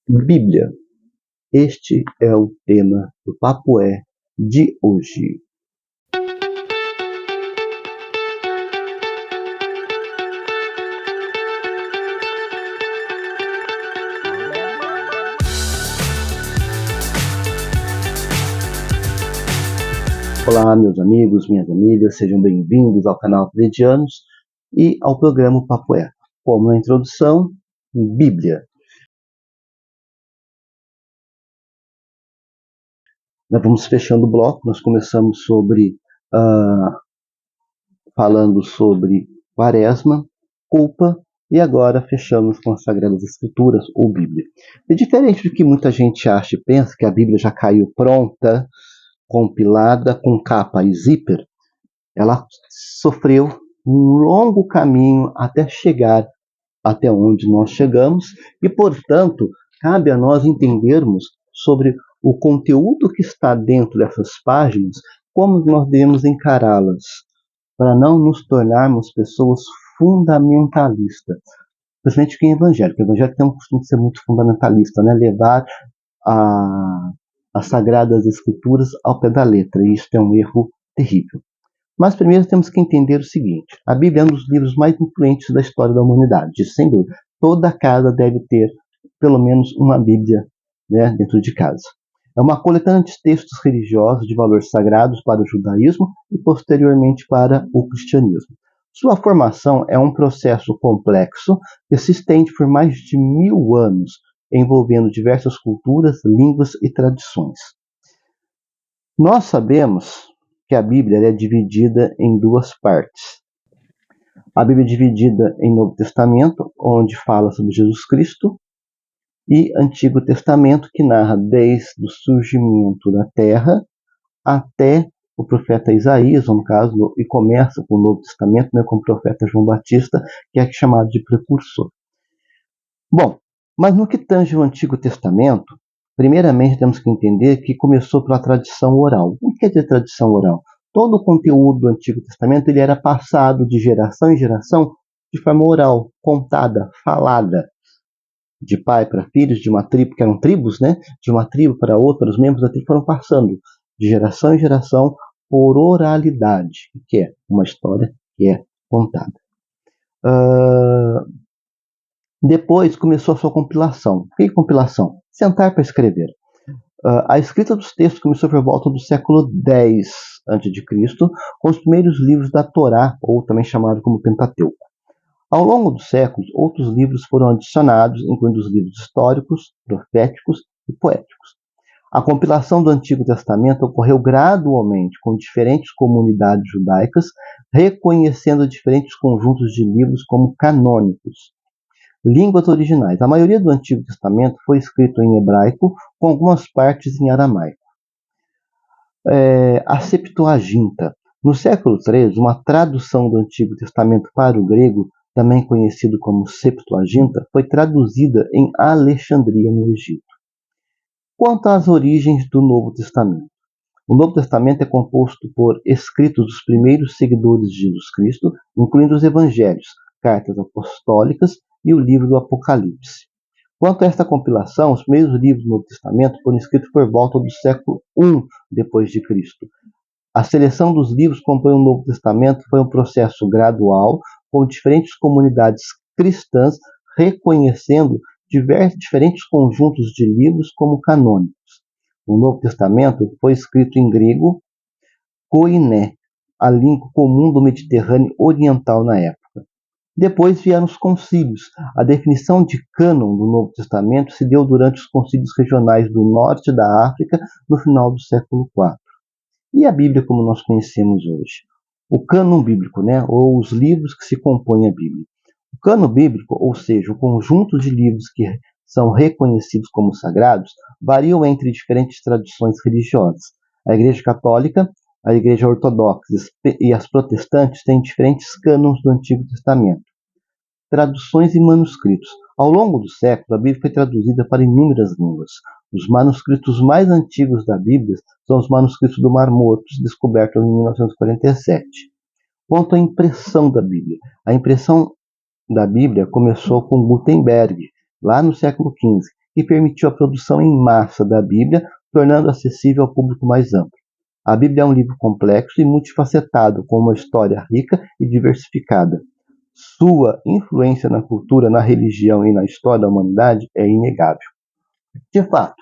Bíblia. Este é o tema do Papo É de hoje. Olá, meus amigos, minhas amigas, sejam bem-vindos ao canal Freudianos e ao programa Papo É. Como na introdução, Bíblia. Nós vamos fechando o bloco, nós começamos falando sobre Quaresma, culpa, e agora fechamos com as Sagradas Escrituras ou Bíblia. É diferente do que muita gente acha e pensa, que a Bíblia já caiu pronta, compilada, com capa e zíper. Ela sofreu um longo caminho até chegar até onde nós chegamos e, portanto, cabe a nós entendermos sobre o conteúdo que está dentro dessas páginas, como nós devemos encará-las, para não nos tornarmos pessoas fundamentalistas. Principalmente quem é evangélico. O evangélico tem um costume de ser muito fundamentalista, né? Levar as Sagradas Escrituras ao pé da letra, e isso é um erro terrível. Mas primeiro temos que entender o seguinte: a Bíblia é um dos livros mais influentes da história da humanidade, sem dúvida. Toda casa deve ter pelo menos uma Bíblia, né, dentro de casa. É uma coletânea de textos religiosos de valores sagrados para o judaísmo e posteriormente para o cristianismo. Sua formação é um processo complexo que se estende por mais de 1000 anos, envolvendo diversas culturas, línguas e tradições. Nós sabemos que a Bíblia é dividida em duas partes. A Bíblia é dividida em Novo Testamento, onde fala sobre Jesus Cristo, e Antigo Testamento, que narra desde o surgimento da Terra até o profeta Isaías, no caso, e começa com o Novo Testamento, né, com o profeta João Batista, que é chamado de precursor. Bom, mas no que tange o Antigo Testamento, primeiramente temos que entender que começou pela tradição oral. O que quer dizer tradição oral? Todo o conteúdo do Antigo Testamento ele era passado de geração em geração de forma oral, contada, falada, de pai para filhos, de uma tribo, que eram tribos, né? De uma tribo para outra, os membros da tribo foram passando de geração em geração por oralidade, que é uma história que é contada. Depois começou a sua compilação. O que é compilação? Sentar para escrever. A escrita dos textos começou por volta do século X a.C., com os primeiros livros da Torá, ou também chamado como Pentateuco. Ao longo dos séculos, outros livros foram adicionados, incluindo os livros históricos, proféticos e poéticos. A compilação do Antigo Testamento ocorreu gradualmente com diferentes comunidades judaicas, reconhecendo diferentes conjuntos de livros como canônicos. Línguas originais. A maioria do Antigo Testamento foi escrito em hebraico, com algumas partes em aramaico. A Septuaginta. No século III, uma tradução do Antigo Testamento para o grego, também conhecido como Septuaginta, foi traduzida em Alexandria, no Egito. Quanto às origens do Novo Testamento. O Novo Testamento é composto por escritos dos primeiros seguidores de Jesus Cristo, incluindo os evangelhos, cartas apostólicas e o livro do Apocalipse. Quanto a esta compilação, os primeiros livros do Novo Testamento foram escritos por volta do século I depois de Cristo. A seleção dos livros que compõem o Novo Testamento foi um processo gradual, com diferentes comunidades cristãs reconhecendo diferentes conjuntos de livros como canônicos. O Novo Testamento foi escrito em grego koiné, a língua comum do Mediterrâneo Oriental na época. Depois vieram os concílios. A definição de cânon do Novo Testamento se deu durante os concílios regionais do norte da África, no final do século IV. E a Bíblia como nós conhecemos hoje? O cânon bíblico, né? Ou os livros que se compõem a Bíblia. O cânon bíblico, ou seja, o conjunto de livros que são reconhecidos como sagrados, variam entre diferentes tradições religiosas. A Igreja Católica, a Igreja Ortodoxa e as protestantes têm diferentes cânons do Antigo Testamento. Traduções e manuscritos. Ao longo do século, a Bíblia foi traduzida para inúmeras línguas. Os manuscritos mais antigos da Bíblia são os manuscritos do Mar Morto, descobertos em 1947. Quanto à impressão da Bíblia. A impressão da Bíblia começou com Gutenberg, lá no século XV, que permitiu a produção em massa da Bíblia, tornando acessível ao público mais amplo. A Bíblia é um livro complexo e multifacetado, com uma história rica e diversificada. Sua influência na cultura, na religião e na história da humanidade é inegável. De fato,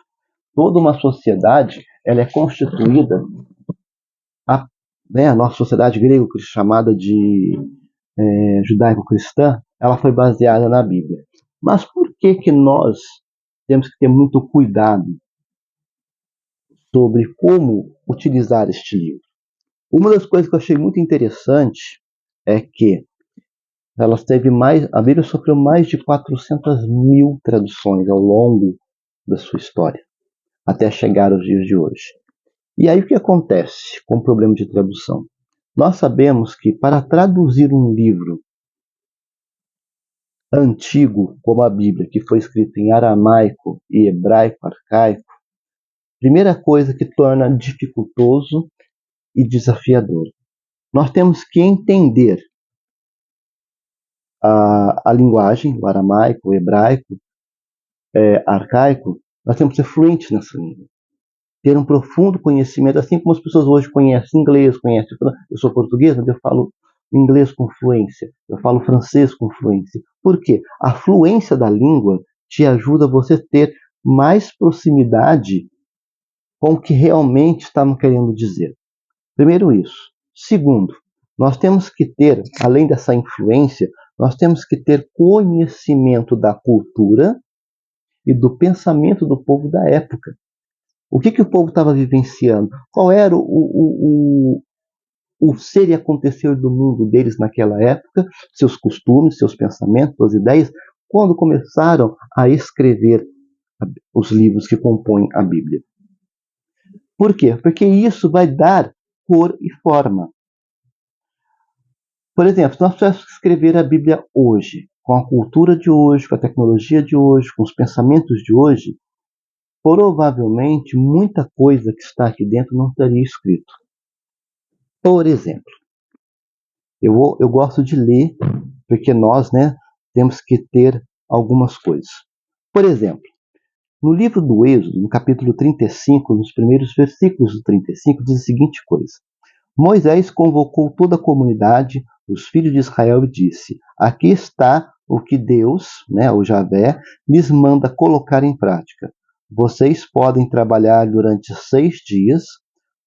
toda uma sociedade ela é constituída, a nossa sociedade grega, chamada de judaico-cristã, ela foi baseada na Bíblia. Mas por que nós temos que ter muito cuidado sobre como utilizar este livro? Uma das coisas que eu achei muito interessante é que a Bíblia sofreu mais de 400 mil traduções ao longo da sua história, até chegar aos dias de hoje. E aí o que acontece com o problema de tradução? Nós sabemos que para traduzir um livro antigo, como a Bíblia, que foi escrito em aramaico e hebraico arcaico, primeira coisa que torna dificultoso e desafiador. Nós temos que entender a linguagem, o aramaico, o hebraico, arcaico, nós temos que ser fluentes nessa língua. Ter um profundo conhecimento, assim como as pessoas hoje conhecem inglês, eu sou português, mas eu falo inglês com fluência, eu falo francês com fluência. Por quê? A fluência da língua te ajuda a você ter mais proximidade com o que realmente estamos querendo dizer. Primeiro isso. Segundo, nós temos que ter, além dessa influência, nós temos que ter conhecimento da cultura e do pensamento do povo da época. O que o povo estava vivenciando? Qual era o ser e acontecer do mundo deles naquela época, seus costumes, seus pensamentos, suas ideias, quando começaram a escrever os livros que compõem a Bíblia. Por quê? Porque isso vai dar cor e forma. Por exemplo, se nós tivéssemos que escrever a Bíblia hoje, com a cultura de hoje, com a tecnologia de hoje, com os pensamentos de hoje, provavelmente muita coisa que está aqui dentro não estaria escrito. Por exemplo, eu gosto de ler, porque nós temos que ter algumas coisas. Por exemplo, no livro do Êxodo, no capítulo 35, nos primeiros versículos do 35, diz a seguinte coisa: Moisés convocou toda a comunidade, os filhos de Israel, e disse: Aqui está o que Deus, o Javé, lhes manda colocar em prática. Vocês podem trabalhar durante 6 dias.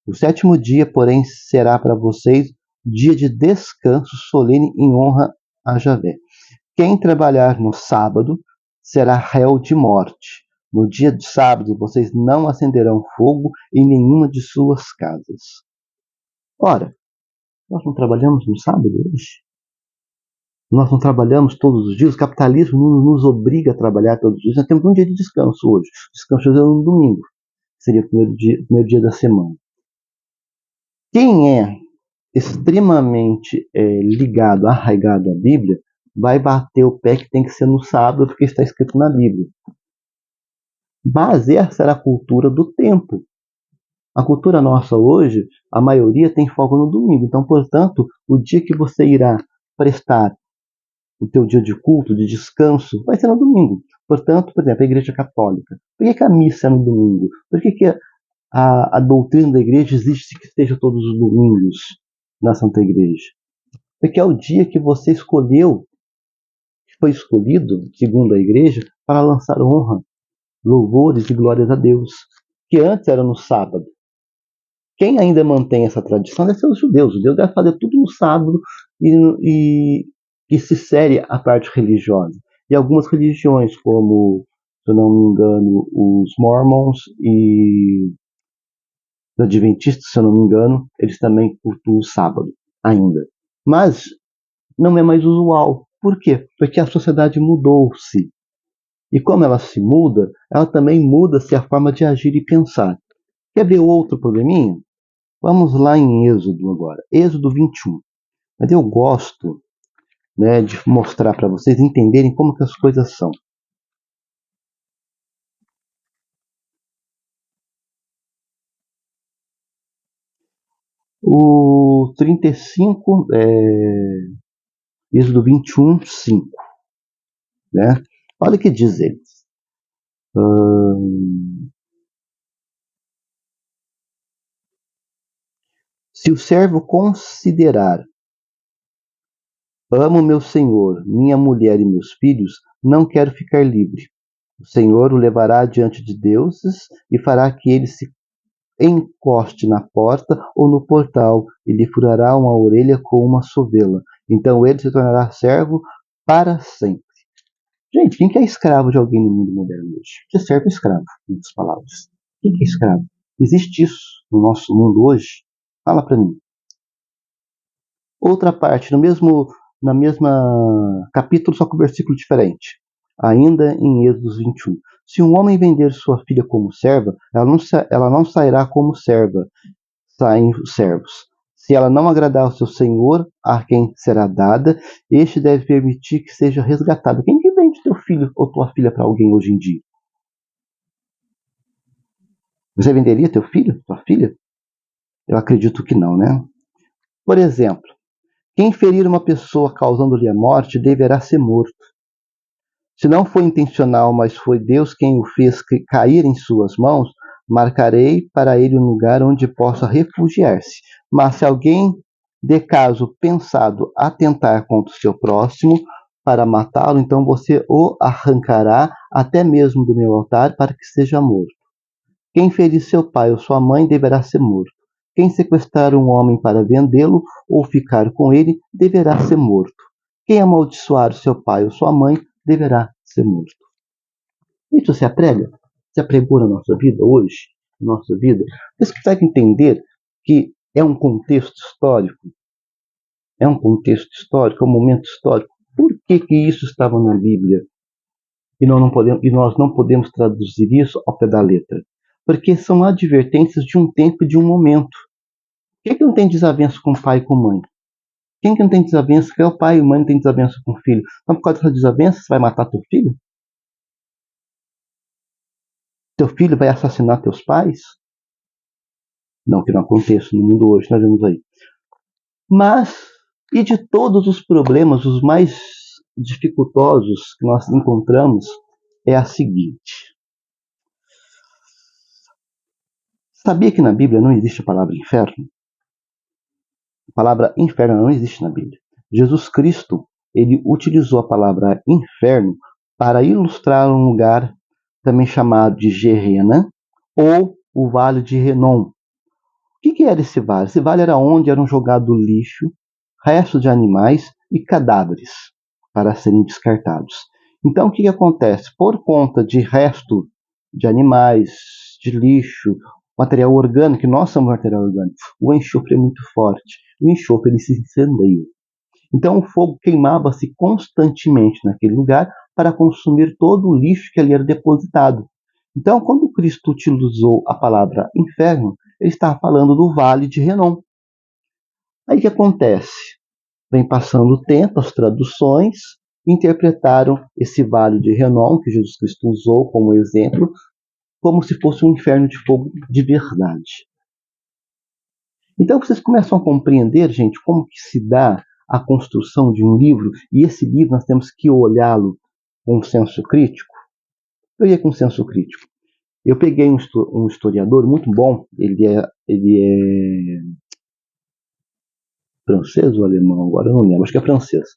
O 7º dia, porém, será para vocês dia de descanso solene em honra a Javé. Quem trabalhar no sábado será réu de morte. No dia de sábado, vocês não acenderão fogo em nenhuma de suas casas. Ora, nós não trabalhamos no sábado hoje? Nós não trabalhamos todos os dias? O capitalismo nos obriga a trabalhar todos os dias. Nós temos um dia de descanso hoje. Descanso hoje é no domingo. Seria o primeiro dia da semana. Quem é extremamente ligado, arraigado à Bíblia, vai bater o pé que tem que ser no sábado, porque está escrito na Bíblia. Mas essa era a cultura do tempo. A cultura nossa hoje, a maioria tem foco no domingo. Então, portanto, o dia que você irá prestar o teu dia de culto, de descanso, vai ser no domingo. Portanto, por exemplo, a Igreja Católica. Por que a missa é no domingo? Por que a doutrina da igreja existe que esteja todos os domingos na Santa Igreja? Porque é o dia que você escolheu, que foi escolhido, segundo a igreja, para lançar honra, louvores e glórias a Deus, que antes era no sábado. Quem ainda mantém essa tradição deve ser os judeus. Os judeus devem fazer tudo no sábado e se série a parte religiosa. E algumas religiões, como, se eu não me engano, os Mormons e os Adventistas, se eu não me engano, eles também cultuam o sábado ainda. Mas não é mais usual. Por quê? Porque a sociedade mudou-se. E como ela se muda, ela também muda-se a forma de agir e pensar. Quer ver outro probleminha? Vamos lá em Êxodo agora. Êxodo 21. Mas eu gosto de mostrar para vocês entenderem como que as coisas são. O 35, Êxodo 21, 5. Olha o que diz ele. Se o servo considerar: amo meu senhor, minha mulher e meus filhos, não quero ficar livre. O Senhor o levará diante de deuses e fará que ele se encoste na porta ou no portal e lhe furará uma orelha com uma sovela. Então ele se tornará servo para sempre. Gente, quem que é escravo de alguém no mundo moderno hoje? Você é servo escravo, em outras palavras. Quem que é escravo? Existe isso no nosso mundo hoje? Fala para mim. Outra parte, na mesma capítulo, só com versículo diferente. Ainda em Êxodo 21. Se um homem vender sua filha como serva, ela não sairá como serva, saem os servos. Se ela não agradar ao seu senhor, a quem será dada, este deve permitir que seja resgatada. Quem que vende teu filho ou tua filha para alguém hoje em dia? Você venderia teu filho, tua filha? Eu acredito que não, né? Por exemplo, quem ferir uma pessoa causando-lhe a morte deverá ser morto. Se não foi intencional, mas foi Deus quem o fez cair em suas mãos, marcarei para ele um lugar onde possa refugiar-se. Mas se alguém, de caso pensado atentar contra o seu próximo para matá-lo, então você o arrancará até mesmo do meu altar para que seja morto. Quem ferir seu pai ou sua mãe deverá ser morto. Quem sequestrar um homem para vendê-lo ou ficar com ele deverá ser morto. Quem amaldiçoar seu pai ou sua mãe deverá ser morto. Isso se aprega? Se apregou na nossa vida hoje? Na nossa vida? Você consegue entender que é um contexto histórico? É um contexto histórico, é um momento histórico. Por que isso estava na Bíblia? E nós não podemos traduzir isso ao pé da letra? Porque são advertências de um tempo e de um momento. Quem que não tem desavença com pai e com mãe? Quem que não tem desavença? Que é o pai e mãe não tem desavença com o filho? Então, por causa dessa desavença, você vai matar teu filho? Teu filho vai assassinar teus pais? Não que não aconteça no mundo hoje, nós vemos aí. Mas, e de todos os problemas, os mais dificultosos que nós encontramos é a seguinte. Sabia que na Bíblia não existe a palavra inferno? A palavra inferno não existe na Bíblia. Jesus Cristo, ele utilizou a palavra inferno para ilustrar um lugar também chamado de Gerena ou o Vale de Renom. O que era esse vale? Esse vale era onde eram jogados lixo, restos de animais e cadáveres para serem descartados. Então, o que acontece? Por conta de resto de animais, de lixo, material orgânico, que nós somos material orgânico, o enxofre é muito forte. O enxofre ele se incendeia. Então, o fogo queimava-se constantemente naquele lugar para consumir todo o lixo que ali era depositado. Então, quando Cristo utilizou a palavra inferno, ele estava falando do Vale de Renom. Aí o que acontece? Vem passando o tempo, as traduções interpretaram esse Vale de Renom, que Jesus Cristo usou como exemplo, como se fosse um inferno de fogo de verdade. Então vocês começam a compreender, gente, como que se dá a construção de um livro, e esse livro nós temos que olhá-lo com um senso crítico. Eu ia com um senso crítico. Eu peguei um historiador muito bom, ele é francês ou alemão, agora eu não lembro, acho que é francês.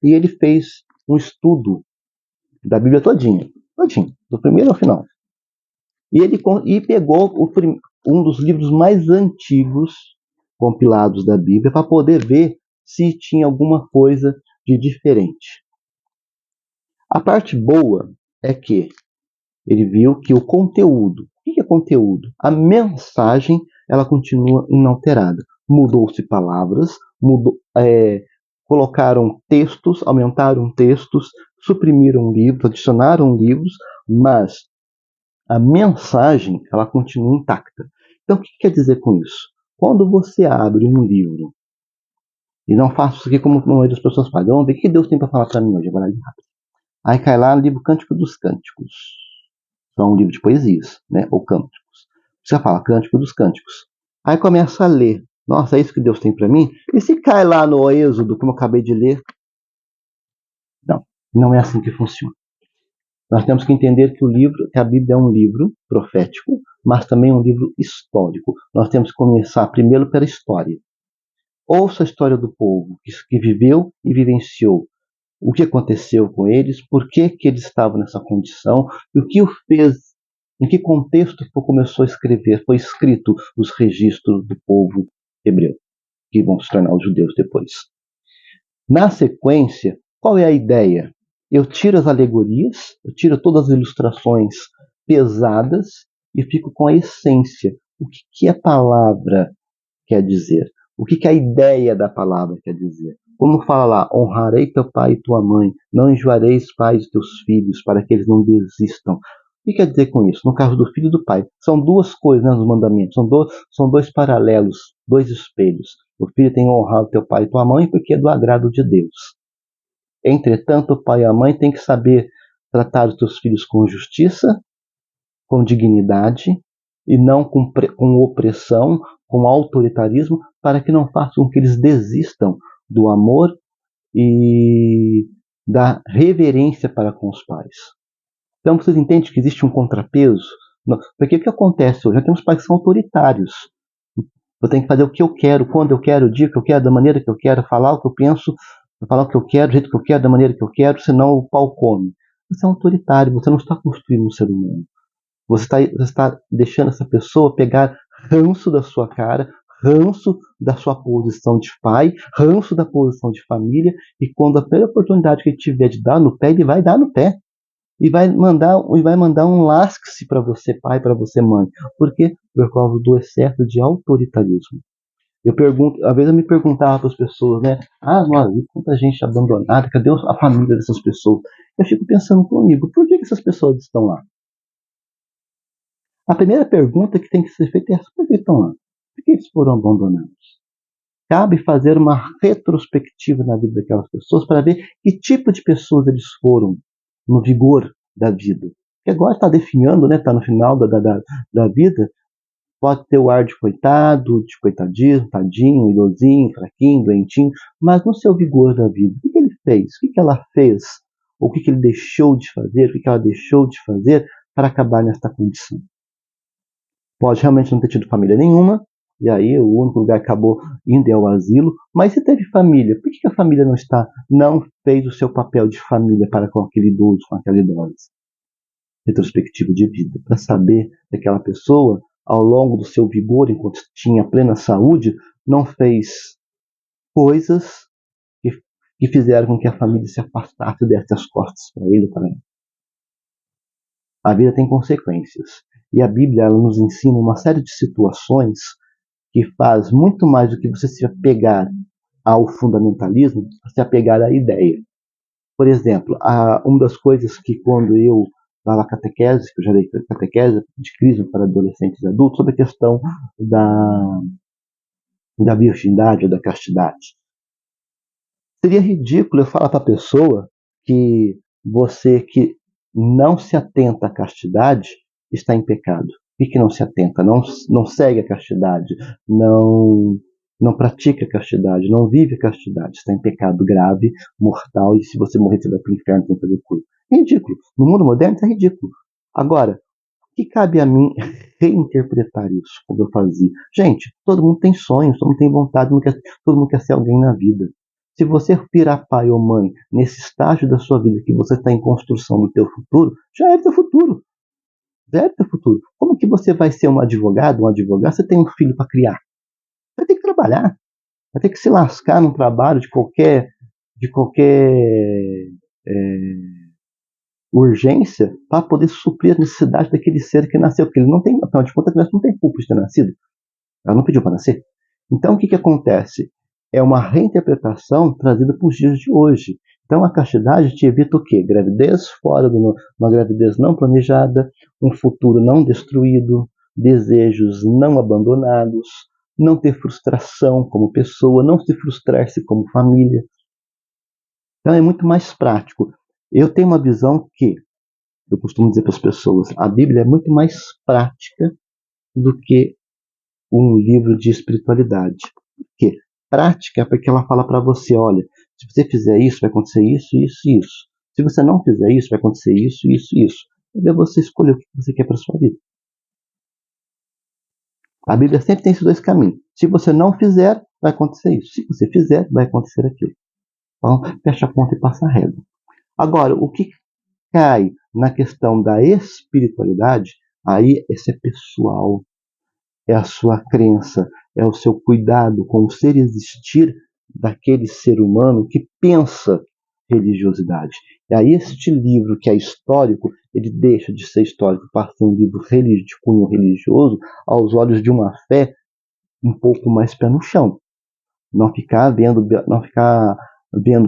E ele fez um estudo da Bíblia todinha, do primeiro ao final. E ele pegou um dos livros mais antigos compilados da Bíblia para poder ver se tinha alguma coisa de diferente. A parte boa é que ele viu que o conteúdo, o que é conteúdo? A mensagem, ela continua inalterada. Mudou-se palavras, colocaram textos, aumentaram textos, suprimiram livros, adicionaram livros, mas a mensagem, ela continua intacta. Então, o que quer dizer com isso? Quando você abre um livro, e não faço isso aqui como a maioria das pessoas fazem, vamos ver o que Deus tem para falar para mim hoje, agora rápido. Aí cai lá no livro Cântico dos Cânticos. É um livro de poesias, né? Ou cânticos. Você fala Cântico dos Cânticos. Aí começa a ler. Nossa, é isso que Deus tem para mim? E se cai lá no Êxodo, como eu acabei de ler? Não, não é assim que funciona. Nós temos que entender que a Bíblia é um livro profético, mas também um livro histórico. Nós temos que começar primeiro pela história. Ouça a história do povo que viveu e vivenciou. O que aconteceu com eles, por que eles estavam nessa condição, e o que o fez, em que contexto começou a escrever, foi escrito os registros do povo hebreu, que vão se tornar os judeus depois. Na sequência, qual é a ideia? Eu tiro as alegorias, eu tiro todas as ilustrações pesadas e fico com a essência. O que a palavra quer dizer? O que a ideia da palavra quer dizer? Como fala lá, honrarei teu pai e tua mãe, não enjoarei os pais de teus filhos, para que eles não desistam. O que quer dizer com isso? No caso do filho e do pai, são duas coisas, né, nos mandamentos, são dois paralelos, dois espelhos. O filho tem que honrar o teu pai e tua mãe porque é do agrado de Deus. Entretanto, o pai e a mãe têm que saber tratar os teus filhos com justiça, com dignidade, e não com opressão, com autoritarismo, para que não façam com que eles desistam do amor e da reverência para com os pais. Então vocês entendem que existe um contrapeso? Porque o que acontece hoje? Já temos pais que são autoritários. Eu tenho que fazer o que eu quero, quando eu quero, o dia que eu quero, da maneira que eu quero, falar o que eu penso, falar o que eu quero, do jeito que eu quero, da maneira que eu quero, senão o pau come. Você é um autoritário, você não está construindo um ser humano. Você está deixando essa pessoa pegar ranço da sua cara, ranço da sua posição de pai, ranço da posição de família, e quando a primeira oportunidade que ele tiver de dar no pé, ele vai dar no pé. E vai mandar um lasque-se para você, pai, para você, mãe. Por quê? Por causa do excesso de autoritarismo. Às vezes eu me perguntava para as pessoas, né? Nossa, quanta gente abandonada, cadê a família dessas pessoas? Eu fico pensando comigo, por que essas pessoas estão lá? A primeira pergunta que tem que ser feita é essa: por que estão lá? Por que eles foram abandonados? Cabe fazer uma retrospectiva na vida daquelas pessoas para ver que tipo de pessoas eles foram no vigor da vida. Porque agora está definhando, né? Está no final da vida, pode ter o ar de coitado, de coitadismo, tadinho, idosinho, fraquinho, doentinho, mas no seu vigor da vida, o que ele fez? O que ela fez? Ou o que ele deixou de fazer? O que ela deixou de fazer para acabar nesta condição? Pode realmente não ter tido família nenhuma, e aí o único lugar que acabou indo é o asilo, mas se teve família, por que a família não fez o seu papel de família para com aquele idoso, com aquela idosa? Retrospectiva de vida, para saber que aquela pessoa, ao longo do seu vigor, enquanto tinha plena saúde, não fez coisas que fizeram com que a família se afastasse e desse as costas para ele ou para ela. A vida tem consequências. E a Bíblia ela nos ensina uma série de situações que faz muito mais do que você se apegar ao fundamentalismo, se apegar à ideia. Por exemplo, uma das coisas que quando eu dava catequese, que eu já dei catequese de crisma para adolescentes e adultos, sobre a questão da virgindade ou da castidade. Seria ridículo eu falar para a pessoa que você que não se atenta à castidade está em pecado. E que não se atenta, não segue a castidade, não pratica a castidade, não vive a castidade, está em pecado grave, mortal, e se você morrer, você vai para o inferno sem fazer cura. É ridículo. No mundo moderno, isso é ridículo. Agora, o que cabe a mim reinterpretar isso, como eu fazia? Gente, todo mundo tem sonhos, todo mundo tem vontade, todo mundo quer ser alguém na vida. Se você virar pai ou mãe nesse estágio da sua vida que você está em construção do teu futuro, já é teu futuro. Já é teu futuro. Como que você vai ser um advogado, você tem um filho para criar? Vai ter que trabalhar. Vai ter que se lascar num trabalho de qualquer urgência para poder suprir a necessidade daquele ser que nasceu. Porque ele não tem, afinal de contas, a criança não tem culpa de ter nascido. Ela não pediu para nascer. Então, o que acontece? É uma reinterpretação trazida para os dias de hoje. Então, a castidade te evita o quê? Gravidez fora de uma gravidez não planejada, um futuro não destruído, desejos não abandonados, não ter frustração como pessoa, não se frustrar-se como família. Então, é muito mais prático. Eu tenho uma visão que, eu costumo dizer para as pessoas, a Bíblia é muito mais prática do que um livro de espiritualidade. Por quê? Prática é porque ela fala para você, olha, se você fizer isso, vai acontecer isso, isso e isso. Se você não fizer isso, vai acontecer isso, isso e isso. É você escolher o que você quer para sua vida. A Bíblia sempre tem esses dois caminhos. Se você não fizer, vai acontecer isso. Se você fizer, vai acontecer aquilo. Então, fecha a conta e passa a régua. Agora, o que cai na questão da espiritualidade, aí esse é pessoal, é a sua crença, é o seu cuidado com o ser existir daquele ser humano que pensa religiosidade. E aí este livro que é histórico, ele deixa de ser histórico para ser um livro de cunho religioso aos olhos de uma fé um pouco mais pé no chão. Não ficar vendo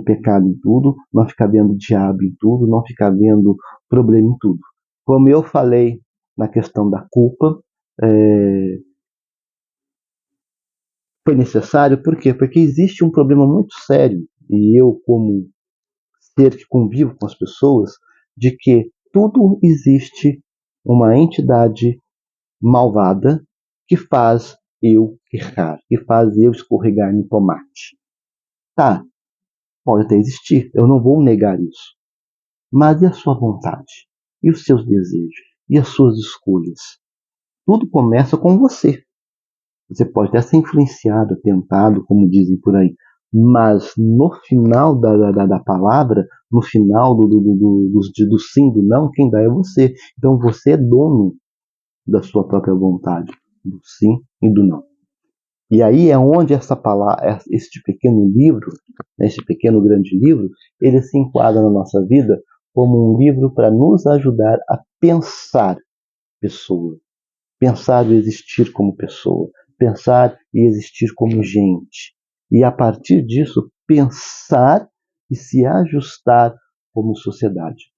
pecado em tudo, não ficar vendo diabo em tudo, não ficar vendo problema em tudo. Como eu falei na questão da culpa, foi necessário, por quê? Porque existe um problema muito sério, e eu, como ser que convivo com as pessoas, de que tudo existe uma entidade malvada que faz eu errar, que faz eu escorregar no tomate. Tá, pode até existir, eu não vou negar isso. Mas e a sua vontade? E os seus desejos? E as suas escolhas? Tudo começa com você. Você pode até ser influenciado, tentado, como dizem por aí, mas no final da palavra, no final do sim, do não, quem dá é você. Então você é dono da sua própria vontade, do sim e do não. E aí é onde essa palavra, este pequeno livro, esse pequeno grande livro, ele se enquadra na nossa vida como um livro para nos ajudar a pensar pessoa, pensar e existir como pessoa, pensar e existir como gente. E a partir disso, pensar e se ajustar como sociedade.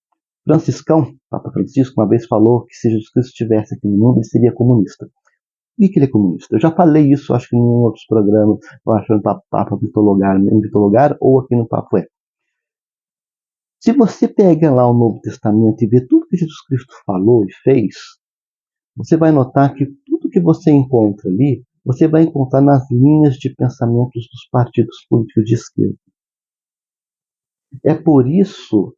Franciscão, Papa Francisco, uma vez falou que se Jesus Cristo estivesse aqui no mundo, ele seria comunista. E que ele é comunista? Eu já falei isso, acho que em outros programas, eu acho no Papa Vitologar ou aqui no Papo É. Se você pega lá o Novo Testamento e vê tudo que Jesus Cristo falou e fez, você vai notar que tudo que você encontra ali, você vai encontrar nas linhas de pensamentos dos partidos políticos de esquerda. É por isso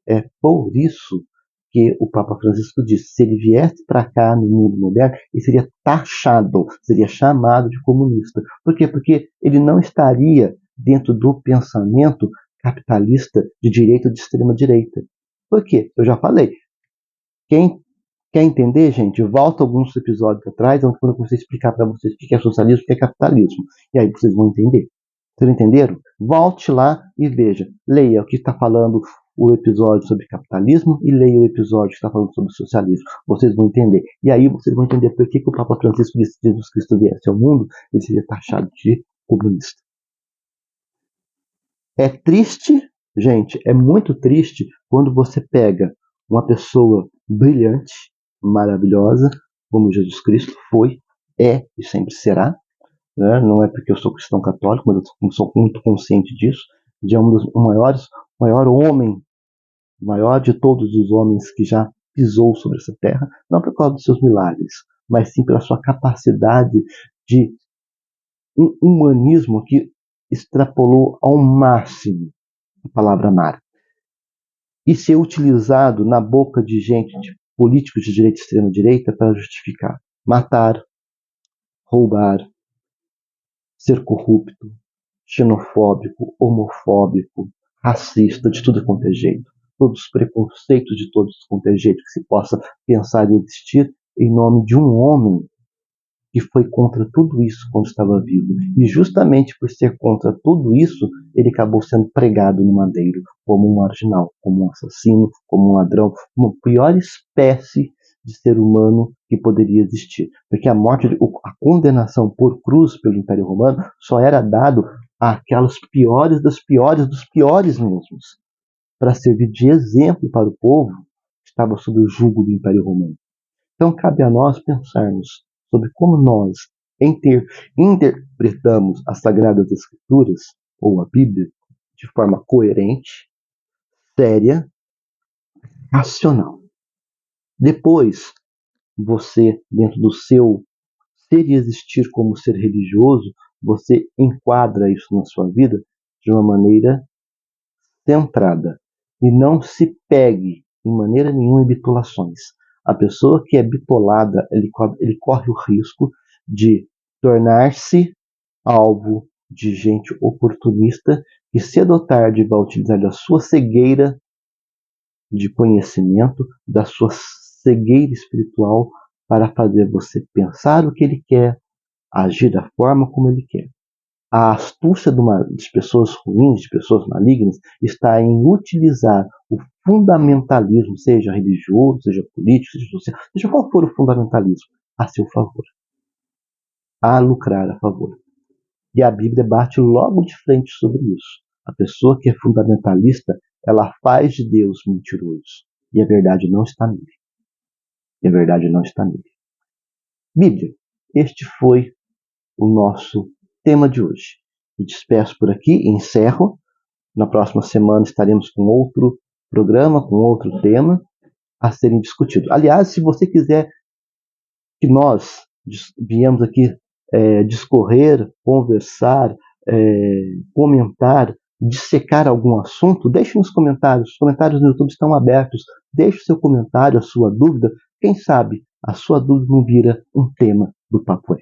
que o Papa Francisco disse, se ele viesse para cá no mundo moderno, ele seria taxado, seria chamado de comunista. Por quê? Porque ele não estaria dentro do pensamento capitalista de direita ou de extrema direita. Por quê? Eu já falei. Quem quer entender, gente, volta alguns episódios atrás, onde eu comecei a explicar para vocês o que é socialismo e o que é capitalismo. E aí vocês vão entender. Vocês entenderam? Volte lá e veja. Leia o que está falando o episódio sobre capitalismo e leia o episódio que está falando sobre socialismo. Vocês vão entender. E aí vocês vão entender por que o Papa Francisco disse que Jesus Cristo viesse ao mundo, ele seria taxado de comunista. É triste, gente, é muito triste quando você pega uma pessoa brilhante, maravilhosa, como Jesus Cristo foi, é e sempre será, né? Não é porque eu sou cristão católico, mas eu sou muito consciente disso, de um dos maior homem, maior de todos os homens que já pisou sobre essa terra, não por causa dos seus milagres, mas sim pela sua capacidade de um humanismo que extrapolou ao máximo a palavra amar e ser utilizado na boca de gente, de políticos de direita e extrema-direita, para justificar matar, roubar, ser corrupto, xenofóbico, homofóbico, racista, de tudo quanto é jeito. Todos os preconceitos de todos quanto é jeito que se possa pensar e existir em nome de um homem que foi contra tudo isso quando estava vivo. E justamente por ser contra tudo isso, ele acabou sendo pregado no madeiro como um marginal, como um assassino, como um ladrão, como a pior espécie de ser humano que poderia existir. Porque a morte, a condenação por cruz pelo Império Romano só era dado àquelas piores das piores dos piores mesmos, para servir de exemplo para o povo que estava sob o jugo do Império Romano. Então cabe a nós pensarmos sobre como nós interpretamos as Sagradas Escrituras, ou a Bíblia, de forma coerente, séria, racional. Depois, você, dentro do seu ser e existir como ser religioso, você enquadra isso na sua vida de uma maneira centrada. E não se pegue, em maneira nenhuma, em bitulações. A pessoa que é bitolada, ele corre o risco de tornar-se alvo de gente oportunista que cedo ou tarde vai utilizar da sua cegueira de conhecimento, da sua cegueira espiritual para fazer você pensar o que ele quer, agir da forma como ele quer. A astúcia de pessoas ruins, de pessoas malignas, está em utilizar o fundamentalismo, seja religioso, seja político, seja social, seja qual for o fundamentalismo, a seu favor, a lucrar a favor. E a Bíblia bate logo de frente sobre isso. A pessoa que é fundamentalista, ela faz de Deus mentiroso. E a verdade não está nele. E a verdade não está nele. Bíblia, este foi o nosso tema de hoje. Me despeço por aqui e encerro. Na próxima semana estaremos com outro programa, com outro tema a serem discutido. Aliás, se você quiser que nós viemos aqui discorrer, conversar, comentar, dissecar algum assunto, deixe nos comentários. Os comentários no YouTube estão abertos. Deixe o seu comentário, a sua dúvida. Quem sabe a sua dúvida não vira um tema do Papo É.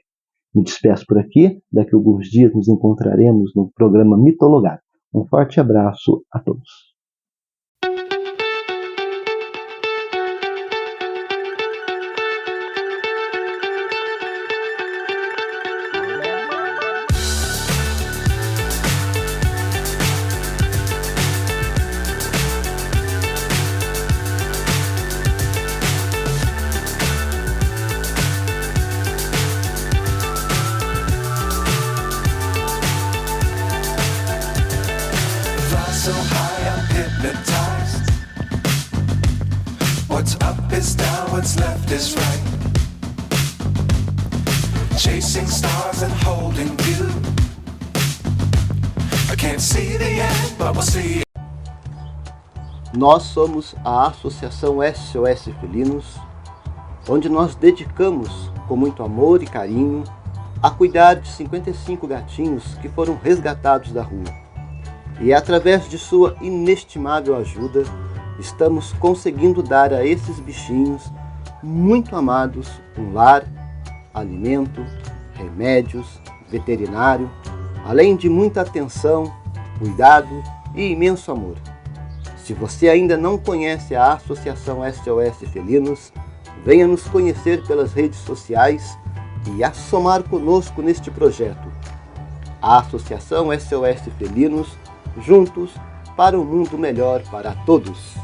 Me despeço por aqui. Daqui a alguns dias nos encontraremos no programa Mitologado. Um forte abraço a todos. So high I'm hypnotized. What's up is down, what's left is right. Chasing stars and holding you. I can't see the end, but we'll see. Nós somos a Associação SOS Felinos, onde nós dedicamos com muito amor e carinho a cuidar de 55 gatinhos que foram resgatados da rua. E através de sua inestimável ajuda, estamos conseguindo dar a esses bichinhos muito amados um lar, alimento, remédios, veterinário, além de muita atenção, cuidado e imenso amor. Se você ainda não conhece a Associação SOS Felinos, venha nos conhecer pelas redes sociais e assomar conosco neste projeto. A Associação SOS Felinos, juntos para um mundo melhor para todos.